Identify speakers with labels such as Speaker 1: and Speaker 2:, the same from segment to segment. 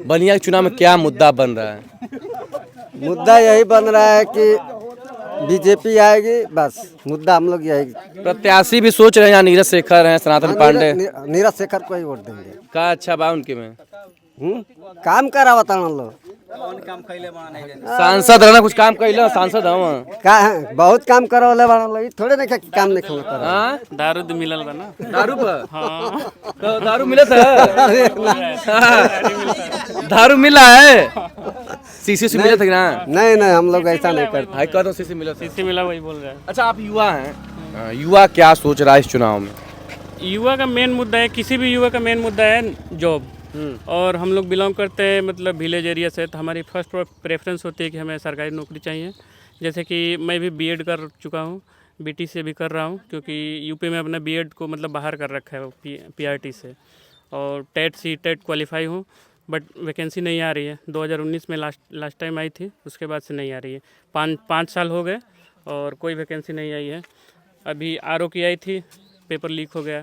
Speaker 1: बलिया के चुनाव में क्या मुद्दा बन रहा है?
Speaker 2: मुद्दा यही बन रहा है कि बीजेपी आएगी, बस मुद्दा हम लोग यही।
Speaker 1: प्रत्याशी भी सोच रहे हैं, नीरज शेखर हैं, सनातन पांडे
Speaker 2: नीरज शेखर को ही वोट देंगे।
Speaker 1: का अच्छा बा उनके में
Speaker 2: काम करा बता लोग,
Speaker 1: सांसद रहना, कुछ काम कैला, सांसद हम
Speaker 2: बहुत काम करा वाले बना लोग, थोड़े नहीं कि काम नहीं करा।
Speaker 1: हाँ
Speaker 3: दारू तो मिलल बा ना।
Speaker 1: दारू पर
Speaker 3: हाँ
Speaker 1: तो दारू मिला था दारू मिला है, सीसी से मिला था कि ना?
Speaker 2: नहीं नहीं, हम लोग ऐसा नहीं करते।
Speaker 1: हाई कहता सीसी मिला था।
Speaker 3: सीसी मिला वही बोल रहा है।
Speaker 1: अच्छा, आप युवा हैं, युवा क्या सोच रहा है इस चुनाव में?
Speaker 3: युवा का मेन मुद्दा है, किसी भी युवा का मेन मुद्दा है जॉब। और हम लोग बिलोंग करते हैं मतलब विलेज एरिया से, तो हमारी फर्स्ट प्रेफरेंस होती है कि हमें सरकारी नौकरी चाहिए। जैसे कि मैं भी बीएड कर चुका हूँ, बीटी से भी कर रहा हूँ, क्योंकि यूपी में अपना बीएड को मतलब बाहर कर रखा है पीआरटी से। और टेट क्वालिफाई हूँ, बट वैकेंसी नहीं आ रही है। 2019 में लास्ट टाइम आई थी, उसके बाद से नहीं आ रही है। पाँच साल हो गए और कोई वैकेंसी नहीं आई है। अभी आरओ की आई थी, पेपर लीक हो गया।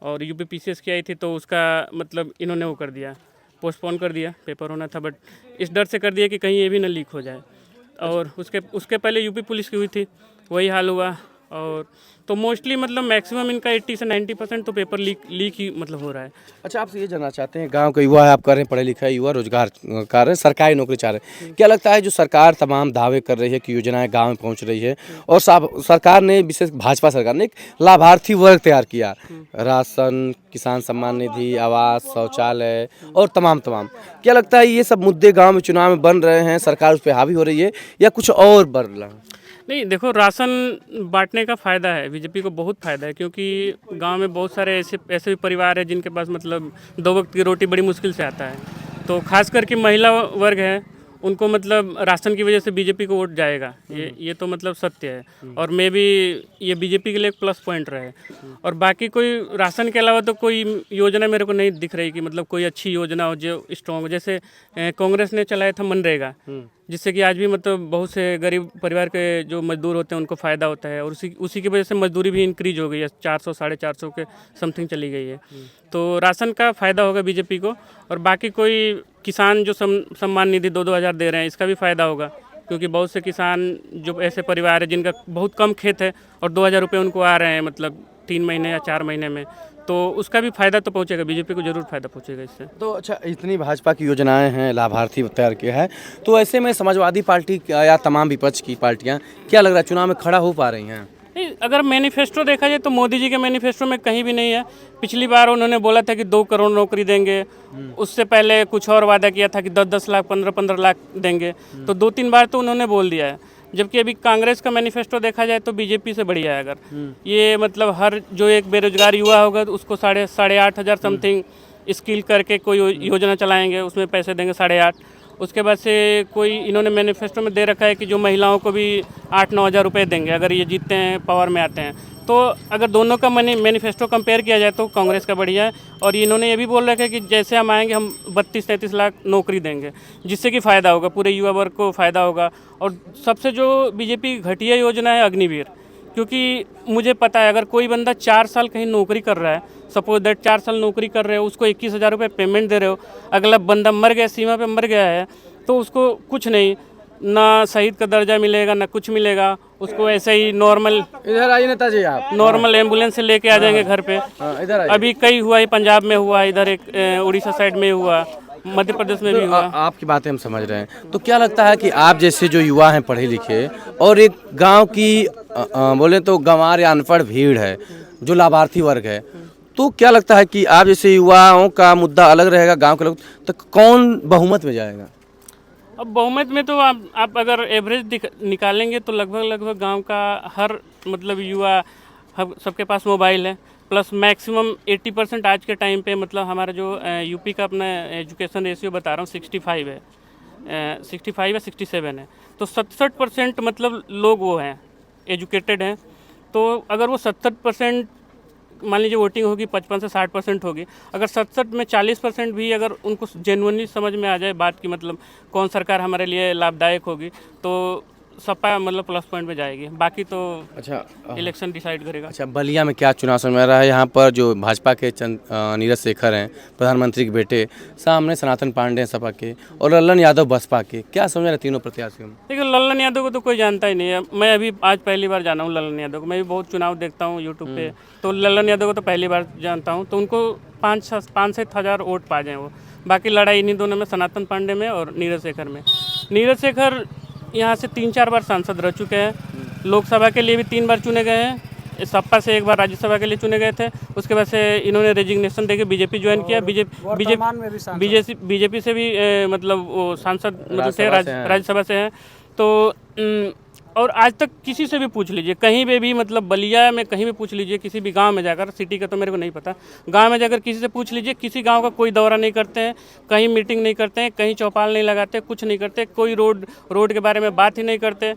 Speaker 3: और यूपीपीसीएस की आई थी, तो उसका मतलब इन्होंने वो कर दिया, पोस्टपोन कर दिया। पेपर होना था, बट इस डर से कर दिया कि कहीं ये भी ना लीक हो जाए। और उसके पहले यूपी पुलिस की हुई थी, वही हाल हुआ। और तो मोस्टली मतलब मैक्सिमम इनका 80 से 90% तो पेपर लीक ही मतलब हो रहा है।
Speaker 1: अच्छा, आपसे ये जानना चाहते हैं, गांव का युवा है, आप कर रहे हैं, पढ़े लिखा युवा, रोजगार कर रहे हैं, सरकारी नौकरी चाह रहे हैं, क्या लगता है जो सरकार तमाम दावे कर रही है कि योजनाएं गांव में पहुंच रही है, और सरकार ने, विशेष भाजपा सरकार ने, एक लाभार्थी वर्ग तैयार किया, राशन, किसान सम्मान निधि, आवास, शौचालय और तमाम, क्या लगता है ये सब मुद्दे गाँव में चुनाव में बन रहे हैं, सरकार उस पर हावी हो रही है या कुछ और बढ़ रहा है?
Speaker 3: नहीं, देखो, राशन बांटने का फ़ायदा है, बीजेपी को बहुत फ़ायदा है, क्योंकि गांव में बहुत सारे ऐसे भी परिवार है जिनके पास मतलब 2 वक्त की रोटी बड़ी मुश्किल से आता है। तो खास करके महिला वर्ग है, उनको मतलब राशन की वजह से बीजेपी को वोट जाएगा, ये तो मतलब सत्य है। और मे भी ये बीजेपी के लिए एक प्लस पॉइंट रहे। और बाकी कोई राशन के अलावा तो कोई योजना मेरे को नहीं दिख रही कि मतलब कोई अच्छी योजना हो जो स्ट्रॉन्ग हो। जैसे कांग्रेस ने चलाया था मनरेगा, जिससे कि आज भी मतलब बहुत से गरीब परिवार के जो मजदूर होते हैं उनको फ़ायदा होता है। और उसी की वजह से मजदूरी भी इंक्रीज हो गई है, 400 450 के समथिंग चली गई है। तो राशन का फ़ायदा होगा बीजेपी को। और बाकी कोई किसान जो सम्मान निधि 2-2 हज़ार दे रहे हैं, इसका भी फ़ायदा होगा, क्योंकि बहुत से किसान जो ऐसे परिवार है जिनका बहुत कम खेत है और 2,000 रुपये उनको आ रहे हैं मतलब 3 महीने या 4 महीने में, तो उसका भी फ़ायदा तो पहुंचेगा, बीजेपी को जरूर फ़ायदा पहुंचेगा इससे।
Speaker 1: तो अच्छा, इतनी भाजपा की योजनाएं हैं, लाभार्थी तैयार किया है, तो ऐसे में समाजवादी पार्टी या तमाम विपक्ष की पार्टियां, क्या लग रहा है चुनाव में खड़ा हो पा रही हैं?
Speaker 3: नहीं, अगर मैनिफेस्टो देखा जाए तो मोदी जी के मैनिफेस्टो में कहीं भी नहीं है। पिछली बार उन्होंने बोला था कि 2 करोड़ नौकरी देंगे, उससे पहले कुछ और वादा किया था कि 10-10 लाख, 15-15 लाख देंगे। तो 2-3 बार तो उन्होंने बोल दिया है। जबकि अभी कांग्रेस का मैनिफेस्टो देखा जाए तो बीजेपी से बढ़िया है। अगर ये मतलब हर जो एक बेरोजगार युवा होगा तो उसको 8,500 समथिंग स्किल करके कोई योजना चलाएंगे, उसमें पैसे देंगे 8,500। उसके बाद से कोई इन्होंने मैनिफेस्टो में दे रखा है कि जो महिलाओं को भी 8-9 हज़ार रुपये देंगे अगर ये जीतते हैं, पावर में आते हैं। तो अगर दोनों का मैनिफेस्टो कंपेयर किया जाए तो कांग्रेस का बढ़िया है। और इन्होंने ये भी बोल रखा है कि जैसे हम आएंगे हम 32-33 लाख नौकरी देंगे, जिससे कि फ़ायदा होगा, पूरे युवा वर्ग को फ़ायदा होगा। और सबसे जो बीजेपी घटिया योजना है अग्निवीर, क्योंकि मुझे पता है अगर कोई बंदा 4 साल कहीं नौकरी कर रहा है, सपोज दैट 4 साल नौकरी कर रहे हो, उसको 21,000 रुपये पेमेंट दे रहे हो, अगला बंदा मर गया, सीमा पे मर गया है, तो उसको कुछ नहीं, ना शहीद का दर्जा मिलेगा ना कुछ मिलेगा, उसको ऐसे ही नॉर्मल,
Speaker 1: इधर आइए नेताजी, आप
Speaker 3: नॉर्मल एम्बुलेंस से लेके आ जाएंगे घर पे।
Speaker 1: इधर आइए।
Speaker 3: अभी कई हुआ है, पंजाब में हुआ, इधर एक उड़ीसा साइड में हुआ, मध्य प्रदेश में भी हुआ।
Speaker 1: आपकी बातें हम समझ रहे हैं, तो क्या लगता है कि आप जैसे जो युवा हैं पढ़े लिखे, और एक गांव की बोले तो गंवार या अनपढ़ भीड़ है जो लाभार्थी वर्ग है, तो क्या लगता है कि आप जैसे युवाओं का मुद्दा अलग रहेगा, गांव के लोग, तो कौन बहुमत में जाएगा?
Speaker 3: अब बहुमत में तो आप अगर एवरेज निकालेंगे तो लगभग गांव का हर मतलब युवा, सबके पास मोबाइल है, प्लस मैक्सिमम 80% आज के टाइम पे मतलब हमारा जो यूपी का अपना एजुकेशन रेशियो बता रहा हूँ 65 है, 65 या 67 है। तो 67% मतलब लोग वो हैं, एजुकेटेड हैं। तो अगर वो 70% मान लीजिए वोटिंग होगी 55 से 60% होगी, अगर 67 में 40% भी अगर उनको जेन्युइनली समझ में आ जाए बात की मतलब कौन सरकार हमारे लिए लाभदायक होगी, तो सपा मतलब प्लस पॉइंट पे जाएगी, बाकी तो
Speaker 1: अच्छा
Speaker 3: इलेक्शन डिसाइड करेगा।
Speaker 1: अच्छा, बलिया में क्या चुनाव समझ में आ रहा है? यहाँ पर जो भाजपा के नीरज शेखर हैं, प्रधानमंत्री के बेटे, सामने सनातन पांडे हैं सपा के, और लल्लन यादव बसपा के, क्या समझ रहे हैं तीनों प्रत्याशियों में?
Speaker 3: देखिए लल्लन यादव को तो कोई जानता ही नहीं है, मैं अभी आज पहली बार जाना हूँ लल्लन यादव को। मैं भी बहुत चुनाव देखता हूँ यूट्यूब पे, तो लल्लन यादव को तो पहली बार जानता हूँ। तो उनको 5 से 7 हज़ार वोट पा जाएँ वो। बाकी लड़ाई इन्हीं दोनों में, सनातन पांडे में और नीरज शेखर में। नीरज शेखर यहाँ से 3-4 बार सांसद रह चुके हैं, लोकसभा के लिए भी 3 बार चुने गए हैं, सपा से 1 बार राज्यसभा के लिए चुने गए थे। उसके बाद से इन्होंने रेजिग्नेशन देके बीजेपी ज्वाइन किया। बीजेपी से भी मतलब वो सांसद मतलब थे, राज्यसभा से हैं। तो और आज तक किसी से भी पूछ लीजिए, कहीं पे भी मतलब बलिया में कहीं भी पूछ लीजिए, किसी भी गांव में जाकर, सिटी का तो मेरे को नहीं पता, गांव में जाकर किसी से पूछ लीजिए, किसी गांव का कोई दौरा नहीं करते हैं, कहीं मीटिंग नहीं करते हैं, कहीं चौपाल नहीं लगाते, कुछ नहीं करते, कोई रोड के बारे में बात ही नहीं करते।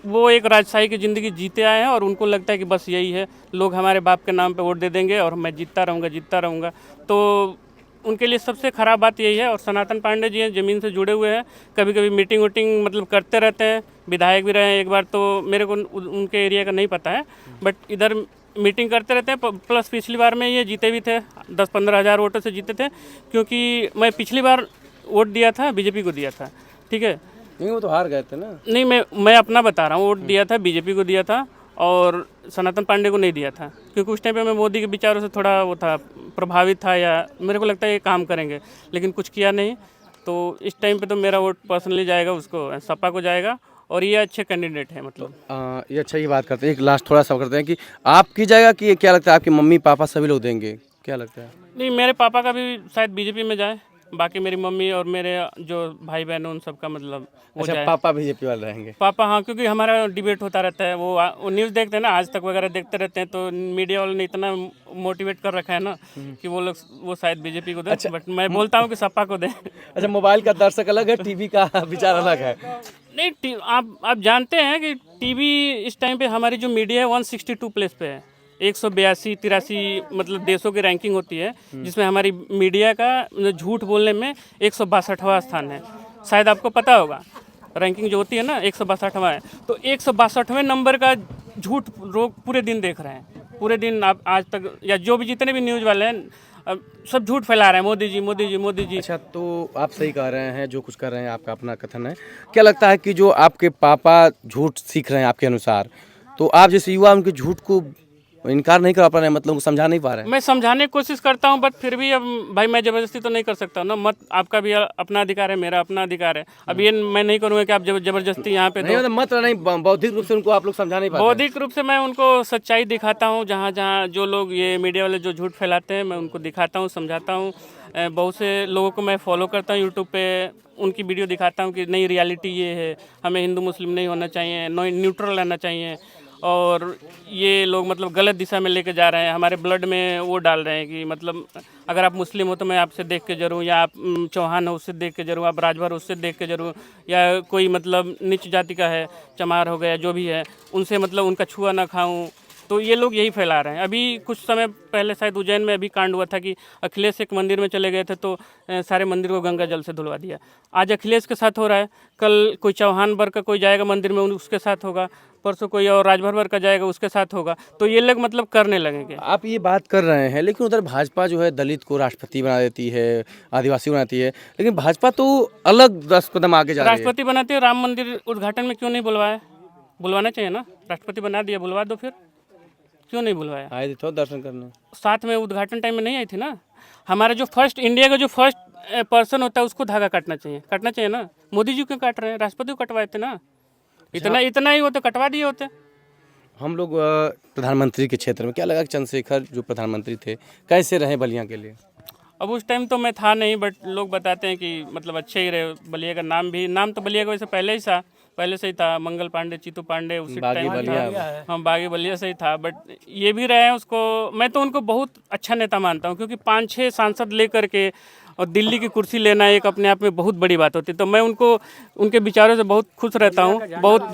Speaker 3: वो एक राजशाही की ज़िंदगी जीते आए हैं और उनको लगता है कि बस यही है, लोग हमारे बाप के नाम पर वोट दे देंगे और मैं जीतता रहूँगा। तो उनके लिए सबसे ख़राब बात यही है। और सनातन पांडे जी हैं, ज़मीन से जुड़े हुए हैं, कभी कभी मीटिंग वोटिंग मतलब करते रहते हैं, विधायक भी रहे हैं 1 बार। तो मेरे को उनके एरिया का नहीं पता है, बट इधर मीटिंग करते रहते हैं। प्लस पिछली बार में ये जीते भी थे, 10-15 हज़ार वोटों से जीते थे, क्योंकि मैं पिछली बार वोट दिया था, बीजेपी को दिया था, ठीक है।
Speaker 1: नहीं, वो तो हार गए थे ना।
Speaker 3: नहीं, मैं अपना बता रहा हूँ, वोट दिया था, बीजेपी को दिया था और सनातन पांडे को नहीं दिया था, क्योंकि उस टाइम पे मैं मोदी के विचारों से थोड़ा वो था, प्रभावित था, या मेरे को लगता है ये काम करेंगे, लेकिन कुछ किया नहीं। तो इस टाइम पे तो मेरा वोट पर्सनली जाएगा उसको, सपा को जाएगा, और ये अच्छे कैंडिडेट है मतलब।
Speaker 1: ये अच्छा, ये बात करते हैं, एक लास्ट थोड़ा सा करते हैं कि आपकी जाएगा कि ये क्या लगता है, आपके मम्मी पापा सभी लोग देंगे, क्या लगता है?
Speaker 3: नहीं, मेरे पापा का भी शायद बीजेपी में जाए, बाकी मेरी मम्मी और मेरे जो भाई बहन हैं उन सबका मतलब वो
Speaker 1: अच्छा,
Speaker 3: जाए।
Speaker 1: पापा बीजेपी वाले रहेंगे?
Speaker 3: पापा, हाँ, क्योंकि हमारा डिबेट होता रहता है, वो न्यूज़ देखते हैं ना, आज तक वगैरह देखते रहते हैं, तो मीडिया वालों ने इतना मोटिवेट कर रखा है ना कि वो शायद बीजेपी को दे। अच्छा, बट मैं बोलता हूँ कि सपा को दे।
Speaker 1: अच्छा, मोबाइल का दर्शक अलग है, टीवी का विचार अलग है।
Speaker 3: नहीं, आप जानते हैं कि टीवी इस टाइम पे हमारी जो मीडिया है 162 प्लेस पे है, 182-83 मतलब देशों की रैंकिंग होती है, जिसमें हमारी मीडिया का झूठ बोलने में 162वां स्थान है। शायद आपको पता होगा, रैंकिंग जो होती है ना 162वां है, तो 162वें नंबर का झूठ लोग पूरे दिन देख रहे हैं, पूरे दिन। आप आज तक या जो भी जितने भी न्यूज़ वाले हैं सब झूठ फैला रहे हैं, मोदी जी मोदी जी मोदी जी।
Speaker 1: अच्छा, तो आप सही कह रहे हैं, जो कुछ कर रहे हैं आपका अपना कथन है। क्या लगता है कि जो आपके पापा झूठ सीख रहे हैं आपके अनुसार, तो आप जैसे युवा उनके झूठ को इनकार नहीं कर पा रहे हैं, मतलब उनको समझा नहीं पा रहे हैं?
Speaker 3: मैं समझाने की कोशिश करता हूं, बट फिर भी अब भाई मैं ज़बरदस्ती तो नहीं कर सकता ना, मत आपका भी अपना अधिकार है, मेरा अपना अधिकार है। अब ये मैं नहीं करूँगा कि आप ज़बरदस्ती यहाँ पे
Speaker 1: नहीं, मतलब मत नहीं, बौद्धिक रूप से उनको आप लोग समझा नहीं पाते?
Speaker 3: बौद्धिक रूप से मैं उनको सच्चाई दिखाता हूँ, जहाँ जहाँ जो लोग ये मीडिया वाले जो झूठ फैलाते हैं, मैं उनको दिखाता हूँ, समझाता हूँ। बहुत से लोगों को मैं फॉलो करता हूँ यूट्यूब पे, उनकी वीडियो दिखाता हूँ कि नहीं, रियलिटी ये है, हमें हिंदू मुस्लिम नहीं होना चाहिए, न्यूट्रल रहना चाहिए, और ये लोग मतलब गलत दिशा में लेके जा रहे हैं, हमारे ब्लड में वो डाल रहे हैं कि मतलब अगर आप मुस्लिम हो तो मैं आपसे देख के जरूँ, या आप चौहान हो उससे देख के जरूँ, आप राजभर हो उससे देख के जरूँ, या कोई मतलब नीच जाति का है, चमार हो गया, जो भी है, उनसे मतलब उनका छुआ ना खाऊं। तो ये लोग यही फैला रहे हैं। अभी कुछ समय पहले शायद उज्जैन में अभी कांड हुआ था कि अखिलेश एक मंदिर में चले गए थे, तो सारे मंदिर को गंगा जल से धुलवा दिया। आज अखिलेश के साथ हो रहा है, कल कोई चौहान वर्ग का कोई जाएगा मंदिर में, उसके साथ होगा, परसों कोई और राजभर वर्ग का जाएगा, उसके साथ होगा। तो ये लोग मतलब करने लगेंगे।
Speaker 1: आप ये बात कर रहे हैं, लेकिन उधर भाजपा जो है दलित को राष्ट्रपति बना देती है, आदिवासी बनाती है, लेकिन भाजपा तो अलग 10 कदम आगे जा रही है।
Speaker 3: राष्ट्रपति बनाते हैं, राम मंदिर उद्घाटन में क्यों नहीं बुलवाया? बुलवाना चाहिए ना, राष्ट्रपति बना दिया, बुलवा दो, फिर क्यों नहीं बुलवाया?
Speaker 1: आए थे तो दर्शन करने, साथ
Speaker 3: में उद्घाटन टाइम में नहीं आई थी ना। हमारा जो फर्स्ट, इंडिया का जो फर्स्ट पर्सन होता है उसको धागा काटना चाहिए ना। मोदी जी क्यों काट रहे हैं? राष्ट्रपति को कटवाए थे ना। इतना ही होते, कटवा दिए होते।
Speaker 1: हम लोग प्रधानमंत्री के क्षेत्र में, क्या लगा कि चंद्रशेखर जो प्रधानमंत्री थे कैसे रहे बलिया के लिए?
Speaker 3: अब उस टाइम तो मैं था नहीं, बट लोग बताते हैं कि मतलब अच्छे ही रहे। बलिया का नाम तो बलिया का वैसे पहले से ही था, मंगल पांडे, चीतू पांडे, उसी टाइम था, हम बागी बलिया से ही था। बट ये भी रहे हैं, उसको मैं तो उनको बहुत अच्छा नेता मानता हूँ, क्योंकि 5-6 सांसद लेकर के और दिल्ली की कुर्सी लेना एक अपने आप में बहुत बड़ी बात होती है। तो मैं उनको उनके विचारों से बहुत खुश रहता हूँ। बहुत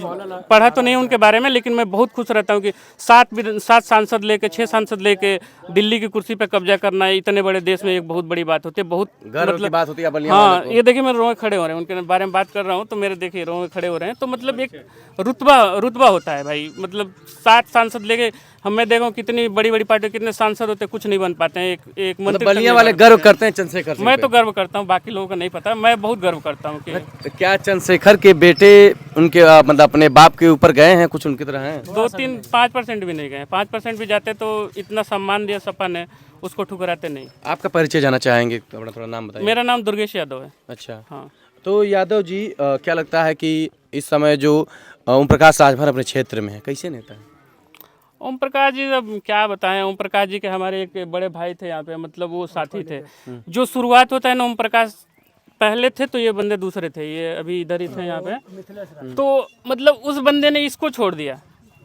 Speaker 3: पढ़ा तो नहीं उनके बारे में, लेकिन मैं बहुत खुश रहता हूँ कि 7 सांसद लेके 6 सांसद लेके दिल्ली की कुर्सी पे कब्जा करना है इतने बड़े देश में एक बहुत बड़ी बात होती है। बहुत
Speaker 1: गर्व की बात होती है बलिया
Speaker 3: हाँ,
Speaker 1: वाले को।
Speaker 3: ये देखिए मेरे रोए खड़े हो रहे हैं, उनके बारे में बात कर रहा हूँ तो मेरे देखिए रोए खड़े हो रहे हैं। तो मतलब एक रुतबा होता है भाई। मतलब 7 सांसद लेके मैं देखा हूँ कितनी बड़ी बड़ी पार्टी कितने सांसद होते हैं, कुछ नहीं बन पाते हैं। एक मंत्री तक
Speaker 1: बलिया
Speaker 3: नहीं
Speaker 1: वाले
Speaker 3: बन
Speaker 1: गर्व
Speaker 3: पाते हैं।
Speaker 1: करते हैं चंद्रशेखर सिंह
Speaker 3: मैं
Speaker 1: पे।
Speaker 3: तो गर्व करता हूँ, बाकी लोगों को नहीं पता। मैं बहुत गर्व करता हूँ कि
Speaker 1: तो क्या चंद्रशेखर के बेटे उनके मतलब अपने बाप के ऊपर गए हैं, कुछ उनकी तरह हैं?
Speaker 3: 5% भी नहीं गए। 5% भी जाते तो इतना सम्मान दिया सपा ने, उसको ठुकराते नहीं।
Speaker 1: आपका परिचय जाना चाहेंगे, अपना थोड़ा नाम बताइए।
Speaker 3: मेरा नाम दुर्गेश यादव है।
Speaker 1: अच्छा,
Speaker 3: हाँ,
Speaker 1: तो यादव जी क्या लगता है कि इस समय जो ओम प्रकाश राजभर अपने क्षेत्र में है, कैसे नेता है?
Speaker 3: ओम प्रकाश जी अब क्या बताएं। ओम प्रकाश जी के हमारे एक बड़े भाई थे यहाँ पे, मतलब वो साथी थे। जो शुरुआत होता है ना, ओम प्रकाश पहले थे तो ये बंदे दूसरे थे, ये अभी इधर ही थे यहाँ पे। तो मतलब उस बंदे ने इसको छोड़ दिया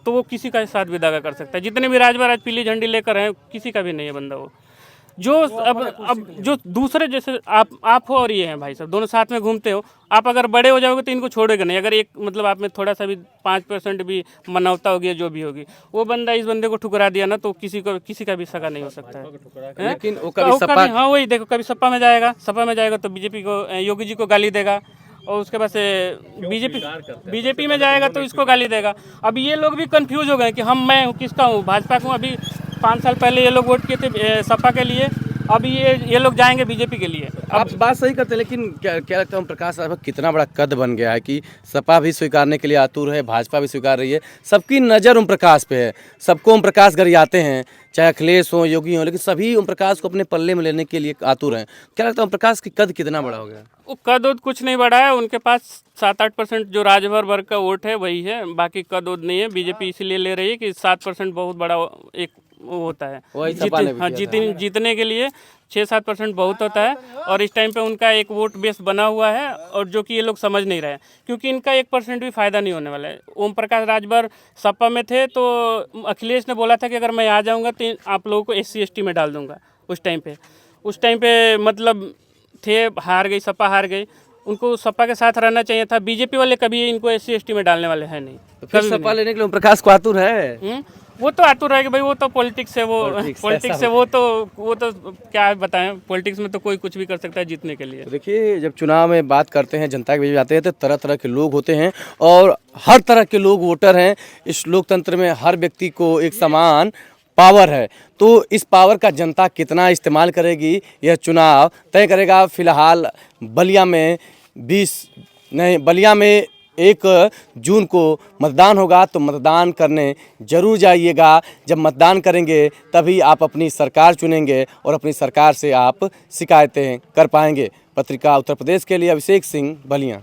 Speaker 3: तो वो किसी का साथ भी दागा कर सकता है। जितने भी राजभर आज पीली झंडी लेकर हैं, किसी का भी नहीं है बंदा वो। जो अब जो दूसरे जैसे आप हो और ये हैं भाई साहब, दोनों साथ में घूमते हो। आप अगर बड़े हो जाओगे तो इनको छोड़ेगा नहीं। अगर एक मतलब आप में थोड़ा सा भी 5% भी मानवता होगी, जो भी होगी, वो बंदा इस बंदे को ठुकरा दिया ना तो किसी का भी सगा नहीं हो सकता है।
Speaker 1: लेकिन वो कभी सपा
Speaker 3: हाँ वही देखो, कभी सपा में जाएगा तो बीजेपी को, योगी जी को गाली देगा, और उसके बाद से बीजेपी में जाएगा तो इसको गाली देगा। अब ये लोग भी कंफ्यूज हो गए कि मैं किसका हूँ, भाजपा का हूँ। अभी 5 साल पहले ये लोग वोट किए थे सपा के लिए, अब ये लोग जाएंगे बीजेपी के लिए।
Speaker 1: आप बात सही करते हैं, लेकिन क्या लगता है ओम प्रकाश राजभर कितना बड़ा कद बन गया है कि सपा भी स्वीकारने के लिए आतुर है, भाजपा भी स्वीकार रही है, सबकी नज़र ओम प्रकाश पे है, सबको ओम प्रकाश गरियाते हैं, चाहे अखिलेश हो, योगी हो, लेकिन सभी ओम प्रकाश को अपने पल्ले में लेने के लिए आतुर हैं। क्या लगता है ओम प्रकाश की कद कितना बड़ा हो गया?
Speaker 3: वो कद उद कुछ नहीं बढ़ा है, उनके पास 7-8% जो राजभर वर्ग का वोट है वही है, बाकी कद उद नहीं है। बीजेपी इसीलिए ले रही है कि 7% बहुत बड़ा एक वो होता है।
Speaker 1: वही सपा ने भी
Speaker 3: हाँ,
Speaker 1: किया था।
Speaker 3: जीतने के लिए 6-7% बहुत होता है। और इस टाइम पे उनका एक वोट बेस बना हुआ है, और जो कि ये लोग समझ नहीं रहे हैं, क्योंकि इनका 1% भी फायदा नहीं होने वाला है। ओम प्रकाश राजभर सपा में थे तो अखिलेश ने बोला था कि अगर मैं आ जाऊंगा तो आप लोगों को SC ST में डाल दूंगा। उस टाइम पे मतलब थे, हार गई, सपा हार गई। उनको सपा के साथ रहना चाहिए था। बीजेपी वाले कभी इनको SC ST में डालने वाले हैं नहीं।
Speaker 1: तो फिर सपा लेने के लिए ओम प्रकाश को आतुर है।
Speaker 3: वो तो आतुर रहेगा भाई, वो तो पॉलिटिक्स है। पॉलिटिक्स है वो तो क्या बताएं, पॉलिटिक्स में तो कोई कुछ भी कर सकता है जीतने के लिए।
Speaker 1: तो देखिए, जब चुनाव में बात करते हैं, जनता के बीच जाते हैं, तो तरह तरह के लोग होते हैं और हर तरह के लोग वोटर हैं। इस लोकतंत्र में हर व्यक्ति को एक समान पावर है, तो इस पावर का जनता कितना इस्तेमाल करेगी, यह चुनाव तय करेगा। फिलहाल बलिया में 1 जून को मतदान होगा, तो मतदान करने जरूर जाइएगा। जब मतदान करेंगे तभी आप अपनी सरकार चुनेंगे और अपनी सरकार से आप शिकायतें कर पाएंगे। पत्रिका उत्तर प्रदेश के लिए अभिषेक सिंह, बलिया।